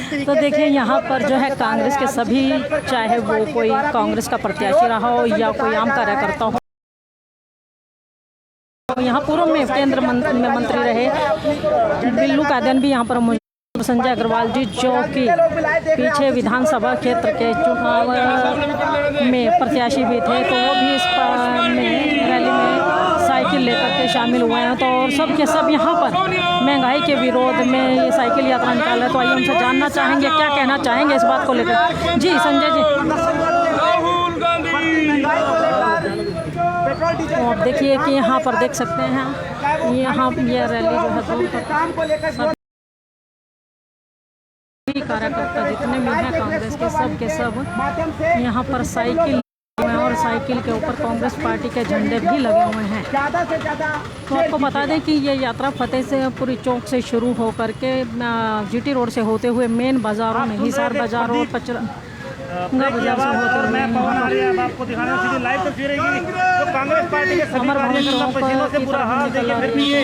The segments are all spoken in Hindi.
तो देखिए यहाँ पर जो है कांग्रेस के सभी, चाहे वो कोई कांग्रेस का प्रत्याशी रहा हो या कोई आम कार्यकर्ता हो, यहाँ पूर्व में केंद्र में मंत्री रहे बिल्लू कादियान भी यहाँ पर मौजूद, संजय अग्रवाल जी जो कि पीछे विधानसभा क्षेत्र के चुनाव में प्रत्याशी भी थे, तो वो भी इस रैली में साइकिल लेकर के शामिल हुए हैं। तो और सब के सब यहाँ पर महंगाई के विरोध में ये साइकिल यात्रा निकाल रहे हैं। तो आइए उनसे जानना चाहेंगे क्या कहना चाहेंगे इस बात को लेकर। जी संजय जी, तो आप देखिए कि यहाँ पर देख सकते हैं, यहाँ ये रैली जो है दूर कार्यकर्ता जितने भी हैं कांग्रेस के सब यहाँ पर साइकिल और साइकिल के ऊपर कांग्रेस पार्टी के झंडे भी लगे हुए हैं। तो आपको बता दें कि ये यात्रा फतेहपुरी चौक से शुरू होकर के जीटी रोड से होते हुए मेन बाजारों में हिसार बाजार और बाजार से होते हुए आपको दिखाने सीधी लाइव तस्वीरें तो कांग्रेस पार्टी के सभी कार्यकर्ता पसीनों से पूरा हाल देखिए, फिर भी ये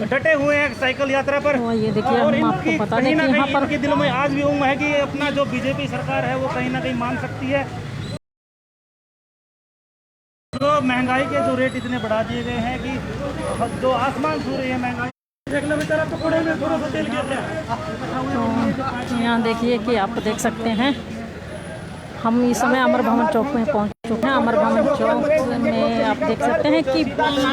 डटे हुए हैं साइकिल यात्रा पर। ये देखिए हम आपको बता दें कि यहाँ पर दिलों में आज भी उम्मीद है कि अपना जो बीजेपी सरकार है वो कहीं ना कहीं मान सकती है। जो महंगाई के जो रेट इतने बढ़ा दिए गए हैं कि जो आसमान छू रही है महंगाई। तो यहाँ देखिए कि आप देख सकते हैं, हम इस समय अमर भवन चौक में पहुँच चुके हैं। अमर भवन चौक में आप देख सकते हैं कि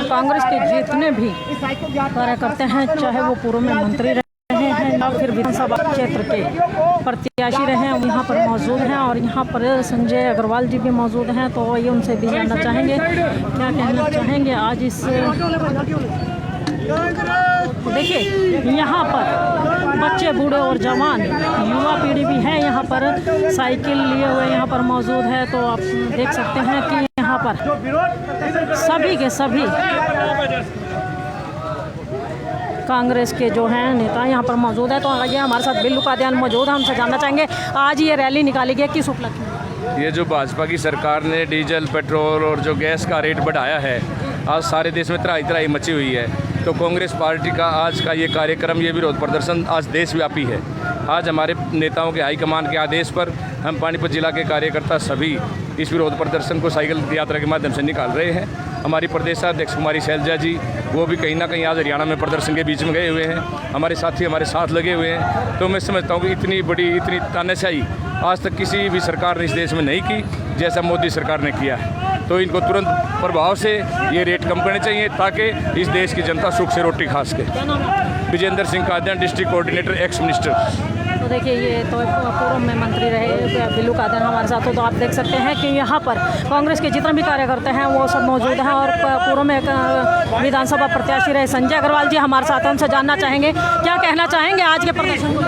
कांग्रेस के जितने भी कार्यकर्ता हैं, चाहे वो पूर्व में मंत्री रहे हैं या फिर विधानसभा क्षेत्र के प्रत्याशी रहे हैं, यहाँ पर मौजूद हैं। और यहाँ पर संजय अग्रवाल जी भी मौजूद हैं। तो ये उनसे भी जानना चाहेंगे क्या कहना चाहेंगे आज इस। देखिए यहाँ पर बच्चे, बूढ़े और जवान, युवा पीढ़ी भी है यहाँ पर साइकिल लिए हुए यहाँ पर मौजूद है। तो आप देख सकते हैं कि यहाँ पर सभी के सभी कांग्रेस के जो हैं नेता यहाँ पर मौजूद है। तो आइए हमारे साथ बिल्लू कादियान मौजूद है, हमसे जानना चाहेंगे आज ये रैली निकाली गई किस उपलक्ष्य में। ये जो भाजपा की सरकार ने डीजल, पेट्रोल और जो गैस का रेट बढ़ाया है, आज सारे देश में त्राही त्राही मची हुई है। तो कांग्रेस पार्टी का आज का ये कार्यक्रम, ये विरोध प्रदर्शन आज देशव्यापी है। आज हमारे नेताओं के हाईकमान के आदेश पर हम पानीपत जिला के कार्यकर्ता सभी इस विरोध प्रदर्शन को साइकिल यात्रा के माध्यम से निकाल रहे हैं। हमारी प्रदेशाध्यक्ष कुमारी शैलजा जी वो भी कहीं ना कहीं आज हरियाणा में प्रदर्शन के बीच में गए हुए हैं। हमारे साथी हमारे साथ लगे हुए हैं। तो मैं समझता हूँ कि इतनी बड़ी, इतनी तानाशाही आज तक किसी भी सरकार ने इस देश में नहीं की जैसा मोदी सरकार ने किया है। तो इनको तुरंत प्रभाव से ये रेट कम करने चाहिए ताकि इस देश की जनता सुख से रोटी खा सके। Vijender Singh Kadian, district coordinator, ex minister. तो देखिए ये तो पूर्व में मंत्री रहे बिल्लू कादियान हमारे साथ हो। तो आप देख सकते हैं कि यहाँ पर कांग्रेस के जितने भी कार्यकर्ता हैं वो सब मौजूद हैं। और पूर्व में विधानसभा प्रत्याशी रहे संजय अग्रवाल जी हमारे साथ हैं, उनसे जानना चाहेंगे क्या कहना चाहेंगे आज के प्रदर्शन को।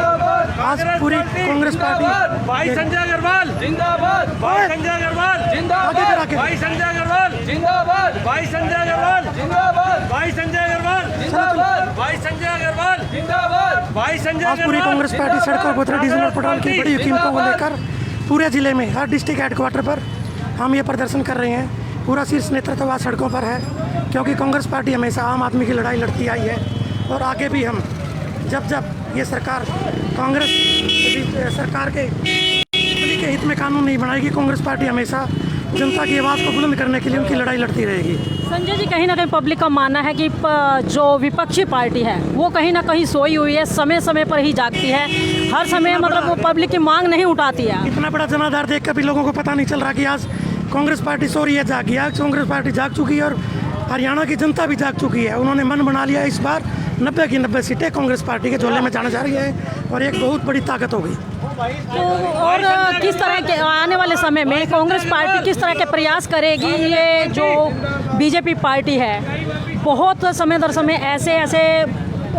आज पूरी कांग्रेस पार्टी भाई संजय अग्रवाल जिंदाबाद, भाई संजय अग्रवाल जिंदाबाद, भाई संजय अग्रवाल जिंदाबाद, भाई संजय अग्रवाल जिंदाबाद, भाई संजय अग्रवाल जिंदाबाद, भाई संजय अग्रवाल जिंदाबाद, भाई संजय। आज पूरी कांग्रेस पार्टी सड़कों पर डीजल और पेट्रोल की बड़ी कीमतों को लेकर पूरे जिले में हर डिस्ट्रिक्ट हेडक्वार्टर पर हम ये प्रदर्शन कर रहे हैं। पूरा शीर्ष नेतृत्व आज सड़कों पर है क्योंकि कांग्रेस पार्टी हमेशा आम आदमी की लड़ाई लड़ती आई है। और आगे भी हम जब ये सरकार कांग्रेस सरकार के हित में कानून नहीं बनाएगी, कांग्रेस पार्टी हमेशा जनता की आवाज़ को बुलंद करने के लिए उनकी लड़ाई लड़ती रहेगी। संजय जी, कहीं ना कहीं पब्लिक का मानना है कि जो विपक्षी पार्टी है वो कहीं ना कहीं सोई हुई है, समय समय पर ही जागती है, हर समय मतलब वो पब्लिक की मांग नहीं उठाती है। इतना बड़ा जनाधार देख कर भी लोगों को पता नहीं चल रहा कि आज कांग्रेस पार्टी सो रही है, जागी। आज कांग्रेस पार्टी जाग चुकी है और हरियाणा की जनता भी जाग चुकी है। उन्होंने मन बना लिया इस बार 90 की 90 सीटें कांग्रेस पार्टी के झोले में जाने जा रही है और एक बहुत बड़ी ताकत होगी। तो और किस तरह के आने वाले समय में कांग्रेस पार्टी किस तरह के प्रयास करेगी? ये जो बीजेपी पार्टी है बहुत समय दर समय ऐसे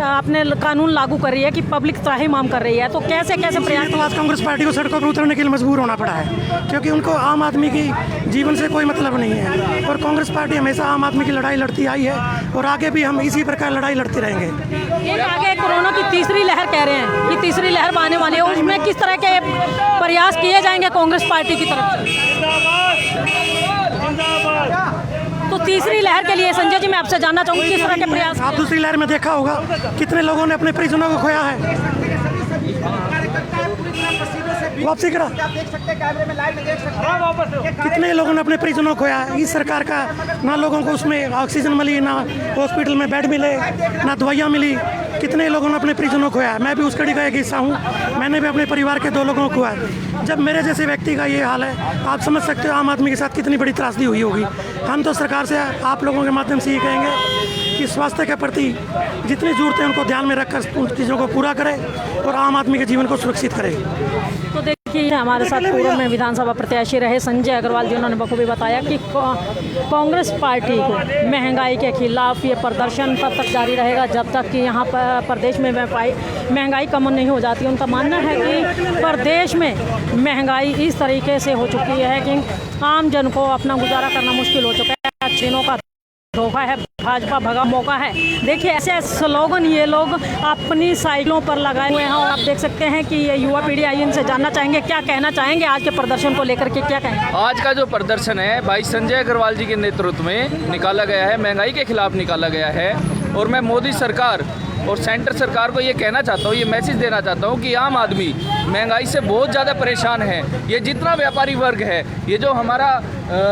आपने कानून लागू कर रही है कि पब्लिक त्राहिमाम कर रही है, तो कैसे प्रयास? तो आज कांग्रेस पार्टी को सड़कों पर उतरने के लिए मजबूर होना पड़ा है क्योंकि उनको आम आदमी की जीवन से कोई मतलब नहीं है। और कांग्रेस पार्टी हमेशा आम आदमी की लड़ाई लड़ती आई है और आगे भी हम इसी प्रकार लड़ाई लड़ते रहेंगे। आगे कोरोना की तीसरी लहर कह रहे हैं कि तीसरी लहर आने वाली है, उसमें किस तरह के प्रयास किए जाएंगे कांग्रेस पार्टी की तरफ से? तो तीसरी लहर के लिए संजय जी मैं आपसे जानना चाहूँगी किस तरह के प्रयास? आप दूसरी लहर में देखा होगा कितने लोगों ने अपने परिजनों को खोया है। वापसी करा। देख सकते हैं कैमरे में लाइव में देख सकते हैं वापस कितने लोगों ने अपने परिजनों को खोया। इस सरकार का ना लोगों को उसमें ऑक्सीजन मिली, ना हॉस्पिटल में बेड मिले, ना दवाइयाँ मिली। कितने लोगों ने अपने परिजनों को खोया। मैं भी उस कड़ी का एक हिस्सा हूँ। मैंने भी अपने परिवार के 2 लोगों को खोया। जब मेरे जैसे व्यक्ति का ये हाल है, आप समझ सकते हो आम आदमी के साथ कितनी बड़ी त्रासदी हुई होगी। हम तो सरकार से आप लोगों के माध्यम से ये कहेंगे कि स्वास्थ्य के प्रति जितनी जरूरत है उनको ध्यान में रखकर उन चीज़ों को पूरा करें और आम आदमी के जीवन को सुरक्षित करें। तो देखिए हमारे साथ पूर्व में विधानसभा प्रत्याशी रहे संजय अग्रवाल जी, उन्होंने बखूबी बताया कि कांग्रेस पार्टी को महंगाई के खिलाफ ये प्रदर्शन तब तक जारी रहेगा जब तक कि यहाँ पर प्रदेश में महंगाई कम नहीं हो जाती। उनका मानना है कि प्रदेश में महंगाई इस तरीके से हो चुकी है कि आम जन को अपना गुजारा करना मुश्किल हो चुका है। चीनों का धोखा है, भाजपा भगा मौका है। देखिए ऐसे स्लोगन ये लोग अपनी साइकिलों पर लगाए हुए हैं और आप देख सकते हैं कि ये युवा पीढ़ी आई। इनसे जानना चाहेंगे क्या कहना चाहेंगे आज के प्रदर्शन को लेकर के, क्या कहेंगे। आज का जो प्रदर्शन है भाई संजय अग्रवाल जी के नेतृत्व में निकाला गया है, महंगाई के खिलाफ निकाला गया है। और मैं मोदी सरकार और सेंटर सरकार को ये कहना चाहता हूँ, ये मैसेज देना चाहता हूँ कि आम आदमी महंगाई से बहुत ज़्यादा परेशान है। ये जितना व्यापारी वर्ग है, ये जो हमारा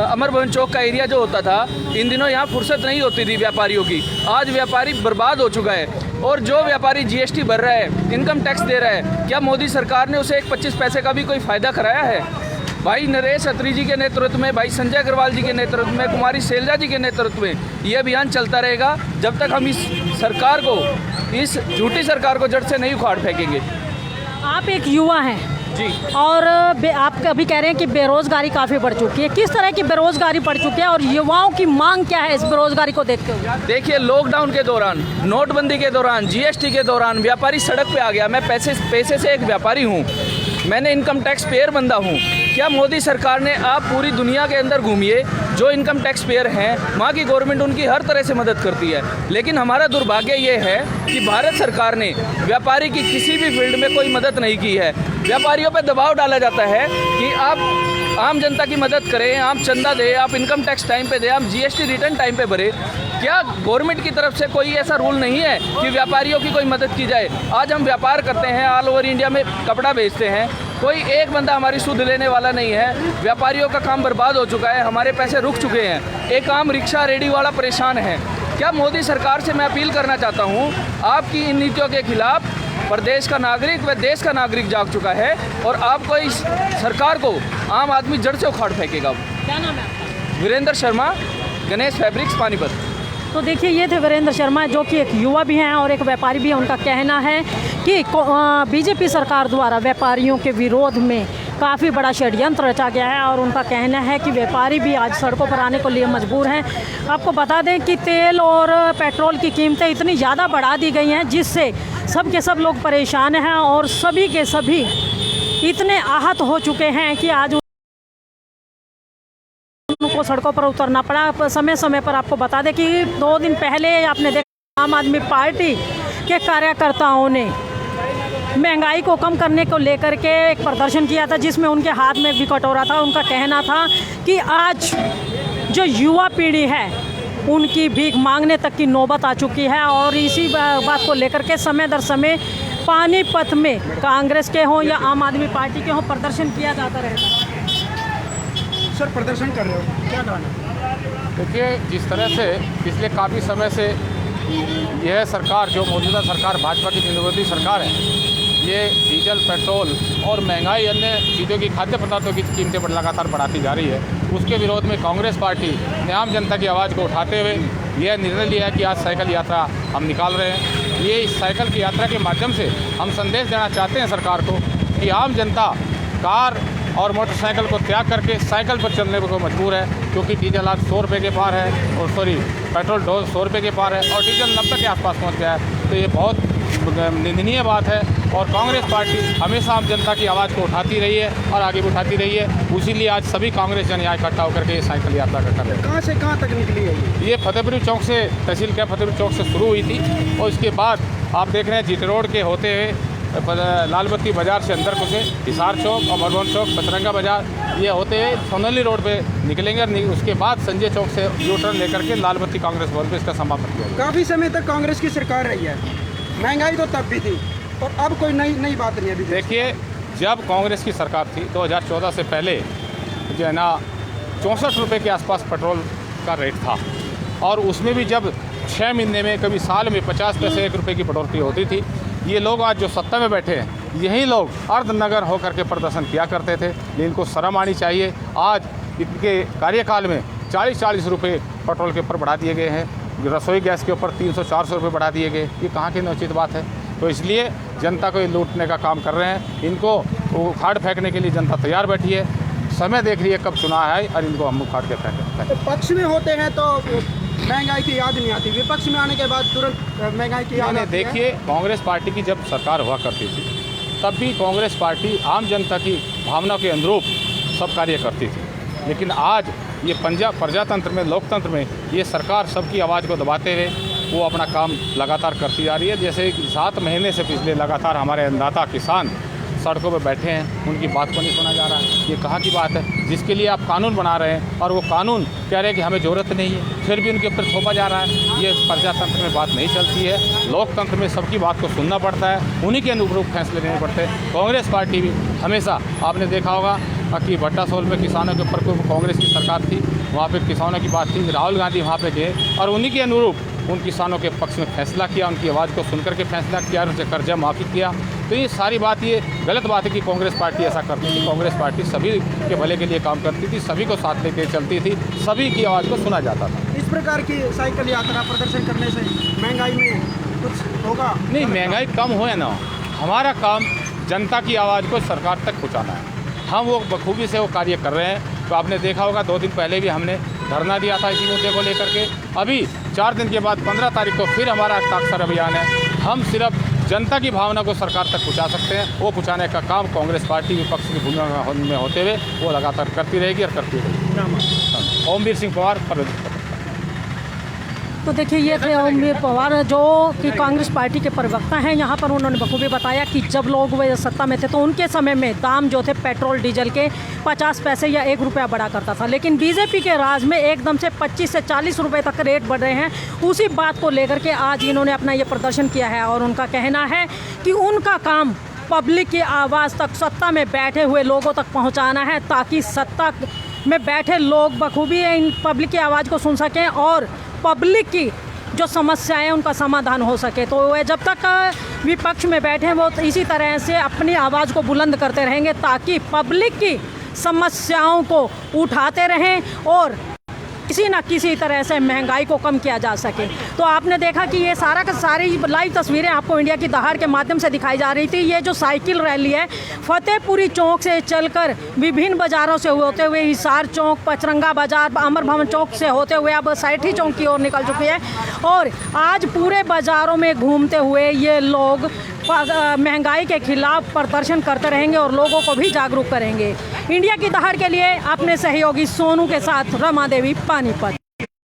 अमर भवन चौक का एरिया जो होता था, इन दिनों यहाँ फुर्सत नहीं होती थी व्यापारियों की। आज व्यापारी बर्बाद हो चुका है। और जो व्यापारी जीएसटी भर रहा है, इनकम टैक्स दे रहा है, क्या मोदी सरकार ने उसे 25 पैसे का भी कोई फ़ायदा कराया है? भाई नरेश अत्री जी के नेतृत्व में, भाई संजय अग्रवाल जी के नेतृत्व में, कुमारी शैलजा जी के नेतृत्व में ये अभियान चलता रहेगा जब तक हम इस सरकार को, इस झूठी सरकार को जड़ से नहीं उखाड़ फेंकेंगे। आप एक युवा हैं जी, और आप अभी कह रहे हैं कि बेरोजगारी काफ़ी बढ़ चुकी है। किस तरह की बेरोजगारी बढ़ चुकी है और युवाओं की मांग क्या है इस बेरोजगारी को देखते हुए? देखिए लॉकडाउन के दौरान, नोटबंदी के दौरान, जीएसटी के दौरान व्यापारी सड़क पे आ गया। मैं पैसे से एक व्यापारी हूँ, मैंने इनकम टैक्स पेयर बंदा हूँ। क्या मोदी सरकार ने, आप पूरी दुनिया के अंदर घूमिए, जो इनकम टैक्स पेयर हैं वहाँ की गवर्नमेंट उनकी हर तरह से मदद करती है। लेकिन हमारा दुर्भाग्य ये है कि भारत सरकार ने व्यापारी की किसी भी फील्ड में कोई मदद नहीं की है। व्यापारियों पर दबाव डाला जाता है कि आप आम जनता की मदद करें, आप चंदा दें, आप इनकम टैक्स टाइम पे दें, आप जीएसटी रिटर्न टाइम पे भरें। क्या गवर्नमेंट की तरफ से कोई ऐसा रूल नहीं है कि व्यापारियों की कोई मदद की जाए? आज हम व्यापार करते हैं, ऑल ओवर इंडिया में कपड़ा बेचते हैं, कोई एक बंदा हमारी सुध लेने वाला नहीं है। व्यापारियों का काम बर्बाद हो चुका है, हमारे पैसे रुक चुके हैं। एक आम रिक्शा रेडी वाला परेशान है। क्या मोदी सरकार से मैं अपील करना चाहता हूँ, आपकी इन नीतियों के खिलाफ प्रदेश का नागरिक व देश का नागरिक जाग चुका है और आपको इस सरकार को आम आदमी जड़ से उखाड़ फेंकेगा। क्या नाम है आपका? वीरेंद्र शर्मा, गणेश फैब्रिक्स, पानीपत। तो देखिए ये थे वीरेंद्र शर्मा जो कि एक युवा भी हैं और एक व्यापारी भी हैं। उनका कहना है कि बीजेपी सरकार द्वारा व्यापारियों के विरोध में काफ़ी बड़ा षड्यंत्र रचा गया है और उनका कहना है कि व्यापारी भी आज सड़कों पर आने को लिए मजबूर हैं। आपको बता दें कि तेल और पेट्रोल की कीमतें इतनी ज़्यादा बढ़ा दी गई हैं जिससे सब के सब लोग परेशान हैं और सभी के सभी इतने आहत हो चुके हैं कि आज उनको सड़कों पर उतरना पड़ा। समय समय पर आपको बता दें कि 2 दिन पहले आपने देखा आम आदमी पार्टी के कार्यकर्ताओं ने महंगाई को कम करने को लेकर के एक प्रदर्शन किया था जिसमें उनके हाथ में भी कटोरा था। उनका कहना था कि आज जो युवा पीढ़ी है उनकी भीख मांगने तक की नौबत आ चुकी है और इसी बात को लेकर के समय दर समय पानीपत में कांग्रेस के हों या आम आदमी पार्टी के हों प्रदर्शन किया जाता रहता है। सर प्रदर्शन कर रहे हो, क्या कहना? देखिए जिस तरह से पिछले काफ़ी समय से यह सरकार, जो मौजूदा सरकार भाजपा की निरवधि सरकार है, ये डीजल, पेट्रोल और महंगाई अन्य चीज़ों की, खाद्य पदार्थों की कीमतें पर लगातार बढ़ाती जा रही है। उसके विरोध में कांग्रेस पार्टी ने आम जनता की आवाज़ को उठाते हुए यह निर्णय लिया है कि आज साइकिल यात्रा हम निकाल रहे हैं। ये इस साइकिल की यात्रा के माध्यम से हम संदेश देना चाहते हैं सरकार को कि आम जनता कार और मोटरसाइकिल को त्याग करके साइकिल पर चलने को मजबूर है, क्योंकि डीजल आज 100 रुपये के पार है और पेट्रोल 100 रुपये के पार है और डीजल 90 के आसपास पहुंच गया है। तो ये बहुत निंदनीय बात है और कांग्रेस पार्टी हमेशा आम जनता की आवाज़ को उठाती रही है और आगे भी उठाती रही है। उसीलिए आज सभी कांग्रेस जन यहाँ इकट्ठा होकर के ये साइकिल यात्रा कर रहे हैं। कहाँ से कहाँ तक निकली है ये फतेहपुरी चौक से, तहसील के फतेहपुरी चौक से शुरू हुई थी और इसके बाद आप देख रहे हैं जीटी रोड के होते हुए लाल बत्ती बाज़ार से अंदर घुसे, हिसार चौक, अमर भवन चौक, पचरंगा बाज़ार, ये होते हुए सोनली रोड पे निकलेंगे और उसके बाद संजय चौक से यू टर्न लेकर के लाल बत्ती कांग्रेस भवन पे इसका समापन किया। काफ़ी समय तक कांग्रेस की सरकार रही है, महंगाई तो तब भी थी और अब कोई नई बात नहीं है। अभी देखिए जब कांग्रेस की सरकार थी 2014 से पहले जो है ना 64 रुपये के आसपास पेट्रोल का रेट था, और उसमें भी जब 6 महीने में कभी साल में 50 पैसे 1 रुपये की कटौती होती थी। ये लोग आज जो सत्ता में बैठे हैं, यही लोग अर्धनगर होकर के प्रदर्शन किया करते थे, लेकिन इनको शर्म आनी चाहिए। आज इनके कार्यकाल में 40-40 रुपये पेट्रोल के ऊपर बढ़ा दिए गए हैं, रसोई गैस के ऊपर 300-400 रुपये बढ़ा दिए गए। ये कहाँ की अनुचित बात है? तो इसलिए जनता को ये लूटने का काम कर रहे हैं। इनको उखाड़ फेंकने के लिए जनता तैयार बैठी है। समय देख रही है कब चुनाव है और इनको हम उखाड़ के फेंकें। पक्ष में होते हैं तो महंगाई की याद नहीं आती, विपक्ष में आने के बाद तुरंत महंगाई की याद आती है। देखिए, कांग्रेस पार्टी की जब सरकार हुआ करती थी तब भी कांग्रेस पार्टी आम जनता की भावना के अनुरूप सब कार्य करती थी, लेकिन आज ये प्रजातंत्र में, लोकतंत्र में ये सरकार सबकी आवाज़ को दबाते हुए वो अपना काम लगातार करती जा रही है। जैसे 7 महीने से पिछले लगातार हमारे अन्नदाता किसान सड़कों पर बैठे हैं, उनकी बात को नहीं सुना जा रहा है। ये कहाँ की बात है जिसके लिए आप कानून बना रहे हैं और वो कानून कह रहे हैं कि हमें ज़रूरत नहीं है, फिर भी उनके ऊपर थोपा जा रहा है। ये प्रजातंत्र में बात नहीं चलती है। लोकतंत्र में सबकी बात को सुनना पड़ता है, उन्हीं के अनुरूप फैसले लेने पड़ते हैं। कांग्रेस पार्टी भी हमेशा, आपने देखा होगा कि भट्टासोल में किसानों के ऊपर कांग्रेस की सरकार थी, वहाँ पर किसानों की बात थी, राहुल गांधी वहाँ पर गए और उन्हीं के अनुरूप उन किसानों के पक्ष में फैसला किया, उनकी आवाज़ को सुनकर के फैसला किया, उनसे कर्जा माफ़ी किया। तो ये सारी बात, ये गलत बात है कि कांग्रेस पार्टी ऐसा करती थी। कांग्रेस पार्टी सभी के भले के लिए काम करती थी, सभी को साथ लेके चलती थी, सभी की आवाज़ को सुना जाता था। इस प्रकार की साइकिल यात्रा प्रदर्शन करने से महंगाई में कुछ होगा? नहीं, महंगाई कम हो ना, हमारा काम जनता की आवाज़ को सरकार तक पहुँचाना है। हम वो बखूबी से वो कार्य कर रहे हैं। तो आपने देखा होगा 2 दिन पहले भी हमने धरना दिया था इसी मुद्दे को लेकर के। अभी 4 दिन के बाद 15 तारीख को फिर हमारा हस्ताक्षर अभियान है। हम सिर्फ जनता की भावना को सरकार तक पहुंचा सकते हैं, वो पहुंचाने का काम कांग्रेस पार्टी विपक्ष की भूमिका में होते हुए वो लगातार करती रहेगी और करती रहेगी। ओमवीर सिंह पवार। तो देखिए, ये थे ओमवीर पवार जो कि कांग्रेस पार्टी के प्रवक्ता हैं। यहाँ पर उन्होंने बखूबी बताया कि जब लोग वे सत्ता में थे तो उनके समय में दाम जो थे पेट्रोल डीजल के 50 पैसे या 1 रुपया बढ़ा करता था, लेकिन बीजेपी के राज में एकदम से 25 से 40 रुपये तक रेट बढ़ रहे हैं। उसी बात को लेकर के आज इन्होंने अपना ये प्रदर्शन किया है और उनका कहना है कि उनका काम पब्लिक की आवाज़ तक, सत्ता में बैठे हुए लोगों तक पहुँचाना है, ताकि सत्ता में बैठे लोग बखूबी इन पब्लिक की आवाज़ को सुन सकें और पब्लिक की जो समस्याएं हैं उनका समाधान हो सके। तो वे जब तक विपक्ष में बैठे हैं वो इसी तरह से अपनी आवाज़ को बुलंद करते रहेंगे, ताकि पब्लिक की समस्याओं को उठाते रहें और किसी न किसी तरह से महंगाई को कम किया जा सके। तो आपने देखा कि ये सारा का सारी लाइव तस्वीरें आपको इंडिया की दहाड़ के माध्यम से दिखाई जा रही थी। ये जो साइकिल रैली है फतेहपुरी चौक से चलकर विभिन्न बाज़ारों से होते हुए हिसार चौक, पचरंगा बाज़ार, अमर भवन चौक से होते हुए अब सैठी चौक की ओर निकल चुकी है और आज पूरे बाज़ारों में घूमते हुए ये लोग महंगाई के खिलाफ प्रदर्शन करते रहेंगे और लोगों को भी जागरूक करेंगे। इंडिया की दहाड़ के लिए अपने सहयोगी सोनू के साथ रमा देवी, पानीपत।